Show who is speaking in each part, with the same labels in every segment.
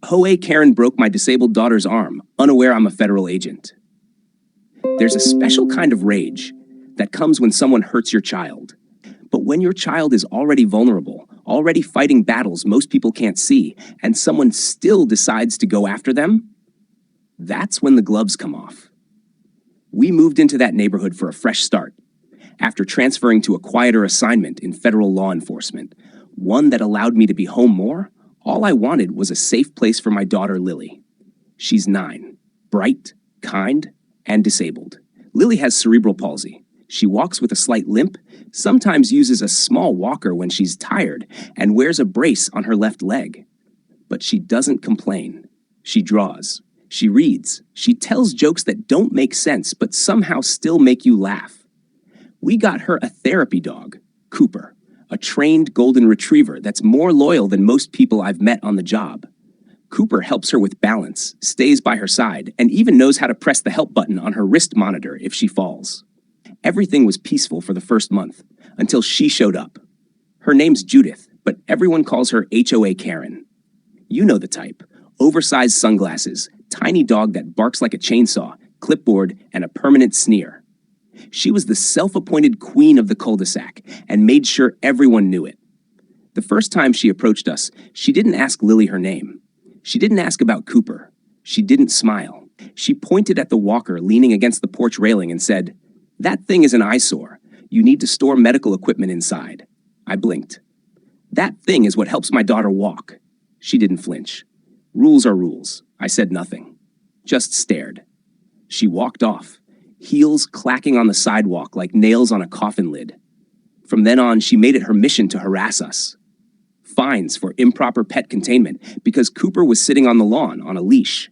Speaker 1: HOA Karen broke my disabled daughter's arm, unaware I'm a federal agent. There's a special kind of rage that comes when someone hurts your child. But when your child is already vulnerable, already fighting battles most people can't see, and someone still decides to go after them, that's when the gloves come off. We moved into that neighborhood for a fresh start, after transferring to a quieter assignment in federal law enforcement, one that allowed me to be home more. All I wanted was a safe place for my daughter, Lily. She's 9, bright, kind, and disabled. Lily has cerebral palsy. She walks with a slight limp, sometimes uses a small walker when she's tired, and wears a brace on her left leg. But she doesn't complain. She draws. She reads. She tells jokes that don't make sense, but somehow still make you laugh. We got her a therapy dog, Cooper, a trained golden retriever that's more loyal than most people I've met on the job. Cooper helps her with balance, stays by her side, and even knows how to press the help button on her wrist monitor if she falls. Everything was peaceful for the first month, until she showed up. Her name's Judith, but everyone calls her HOA Karen. You know the type. Oversized sunglasses, tiny dog that barks like a chainsaw, clipboard, and a permanent sneer. She was the self-appointed queen of the cul-de-sac and made sure everyone knew it. The first time she approached us, she didn't ask Lily her name. She didn't ask about Cooper. She didn't smile. She pointed at the walker leaning against the porch railing and said, "That thing is an eyesore. You need to store medical equipment inside." I blinked. "That thing is what helps my daughter walk." She didn't flinch. Rules are rules. I said nothing. Just stared. She walked off, heels clacking on the sidewalk like nails on a coffin lid. From then on, she made it her mission to harass us. Fines for improper pet containment because Cooper was sitting on the lawn on a leash.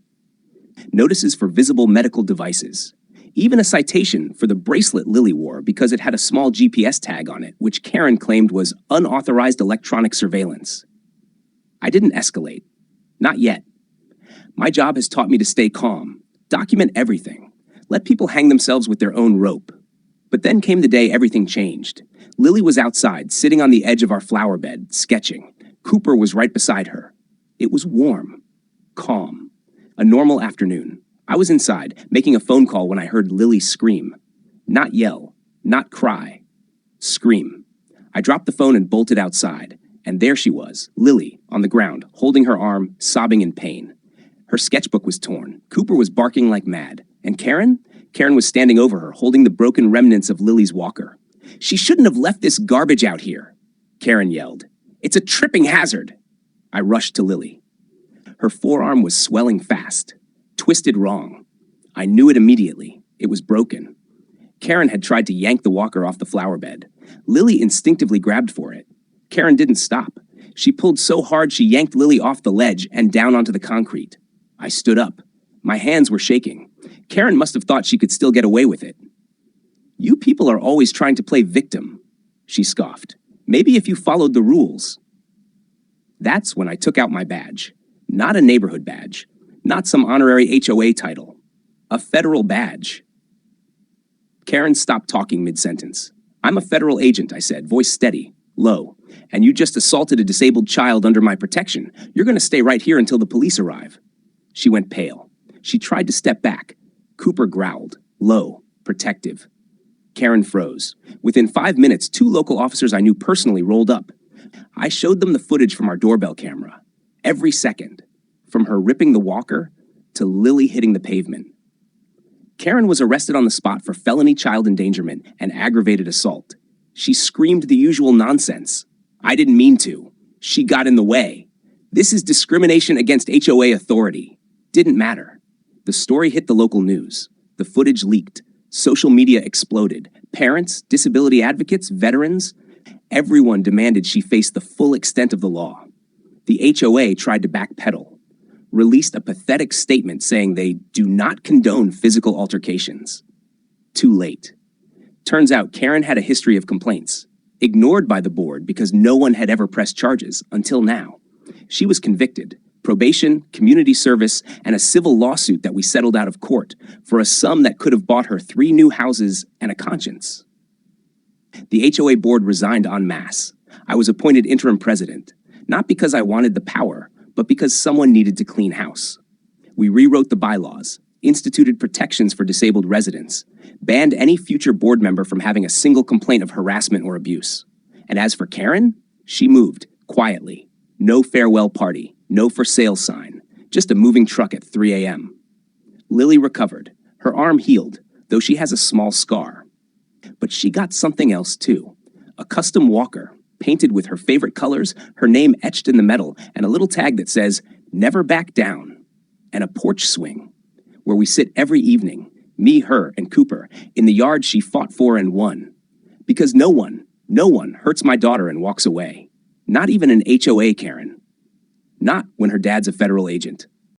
Speaker 1: Notices for visible medical devices. Even a citation for the bracelet Lily wore because it had a small GPS tag on it, which Karen claimed was unauthorized electronic surveillance. I didn't escalate. Not yet. My job has taught me to stay calm, document everything, let people hang themselves with their own rope. But then came the day everything changed. Lily was outside, sitting on the edge of our flower bed, sketching. Cooper was right beside her. It was warm, calm, a normal afternoon. I was inside, making a phone call when I heard Lily scream. Not yell, not cry. Scream. I dropped the phone and bolted outside. And there she was, Lily, on the ground, holding her arm, sobbing in pain. Her sketchbook was torn. Cooper was barking like mad. And Karen? Karen was standing over her, holding the broken remnants of Lily's walker. "She shouldn't have left this garbage out here," Karen yelled. "It's a tripping hazard." I rushed to Lily. Her forearm was swelling fast, twisted wrong. I knew it immediately. It was broken. Karen had tried to yank the walker off the flower bed. Lily instinctively grabbed for it. Karen didn't stop. She pulled so hard she yanked Lily off the ledge and down onto the concrete. I stood up. My hands were shaking. Karen must have thought she could still get away with it. "You people are always trying to play victim," she scoffed. "Maybe if you followed the rules." That's when I took out my badge. Not a neighborhood badge. Not some honorary HOA title. A federal badge. Karen stopped talking mid-sentence. "I'm a federal agent," I said, voice steady, low. "And you just assaulted a disabled child under my protection. You're going to stay right here until the police arrive." She went pale. She tried to step back. Cooper growled, low, protective. Karen froze. Within 5 minutes, 2 local officers I knew personally rolled up. I showed them the footage from our doorbell camera. Every second. From her ripping the walker to Lily hitting the pavement. Karen was arrested on the spot for felony child endangerment and aggravated assault. She screamed the usual nonsense. I didn't mean to. She got in the way. This is discrimination against HOA authority. Didn't matter. The story hit the local news. The footage leaked. Social media exploded. Parents, disability advocates, veterans, everyone demanded she face the full extent of the law. The HOA tried to backpedal, released a pathetic statement saying they do not condone physical altercations. Too late. Turns out Karen had a history of complaints, ignored by the board because no one had ever pressed charges until now. She was convicted, probation, community service, and a civil lawsuit that we settled out of court for a sum that could have bought her 3 new houses and a conscience. The HOA board resigned en masse. I was appointed interim president, not because I wanted the power, but because someone needed to clean house. We rewrote the bylaws, instituted protections for disabled residents, banned any future board member from having a single complaint of harassment or abuse. And as for Karen, she moved, quietly. No farewell party, no for sale sign, just a moving truck at 3 a.m. Lily recovered. Her arm healed, though she has a small scar. But she got something else too. A custom walker, painted with her favorite colors, her name etched in the metal, and a little tag that says, "Never back down." And a porch swing, where we sit every evening, me, her, and Cooper, in the yard she fought for and won. Because no one hurts my daughter and walks away. Not even an HOA Karen. Not when her dad's a federal agent.